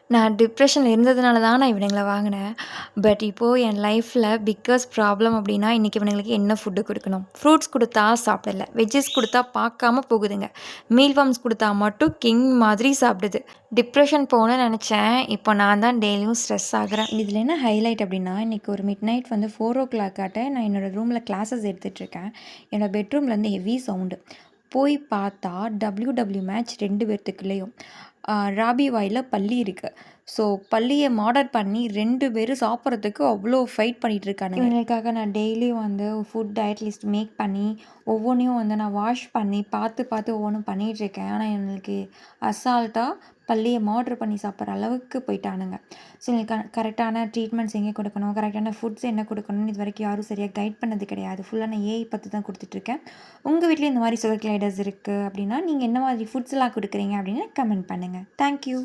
நான் டிப்ரஷன்ல இருந்ததுனால தான் நான் இவனுங்கள வாங்குனேன். பட் இப்போது என் லைஃப்ல பிக்கஸ்ட் ப்ராப்ளம் அப்டின்னா, இன்னைக்கு இவனுங்களுக்கு என்ன ஃபுட்டு குடுக்கணும்? ஃப்ரூட்ஸ் குடுத்தா சாப்பிடல. வெஜ்ஜஸ் குடுத்தா பார்க்காம போகுதுங்க. மீல் ஃபார்ம்ஸ் குடுத்தா மட்டும் கிங் மாதிரி சாப்பிடுது. டிப்ரஷன் போணும்னு நெனச்சேன். இப்போ நான் தான் டெய்லியும் ஸ்ட்ரெஸ் ஆகுறேன். இதில என்ன ஹைலைட் அப்டின்னா, இன்னைக்கு ஒரு மிட் நைட் வந்து 4:00 ஆட்ட நான் என்னோட ரூம்ல கிளாஸஸ் எடுத்துட்டுருக்கேன். என்னோட பெட்ரூம்லேருந்து ஹெவி சவுண்டு. போய் பார்த்தா WW மேட்ச் 2 பேத்துக்குள்ளேயும். ராபி வாயில பல்லி இருக்கு. ஸோ பல்லிய மர்டர் பண்ணி 2 பேரும் சாப்பிட்றதுக்கு அவ்வளோ ஃபைட் பண்ணிட்டு இருக்கானுங்க. இவங்களுக்காக நான் டெய்லியும் வந்து ஃபுட் டயட் லிஸ்ட் மேக் பண்ணி, ஒவ்வொன்னையும் வந்து நான் வாஷ் பண்ணி பார்த்து பார்த்து ஒவ்வொன்றும் பண்ணிகிட்ருக்கேன். ஆனால் இவங்களுக்கு அசால்ட்டா பல்லிய மர்டர் பண்ணி சாப்பிட்ற அளவுக்கு போயிட்டானுங்க. ஸோ எங்களுக்கு கரெக்டான ட்ரீட்மெண்ட்ஸ் எங்கே கொடுக்கணும், கரெக்டான ஃபுட்ஸ் என்ன கொடுக்கணும்னு இது வரைக்கும் யாரும் சரியாக கைட் பண்ணது கிடையாது. ஃபுல்லாக நான் ஏஐ பற்றி தான் கொடுத்துட்ருக்கேன். உங்கள் வீட்லேயும் இந்த மாதிரி சுகர் கிளைடர்ஸ் இருக்குது அப்படின்னா, நீங்கள் என்ன மாதிரி ஃபுட்ஸ்லாம் கொடுக்குறீங்க அப்படின்னு கமெண்ட் பண்ணுங்கள். தேங்க்யூ.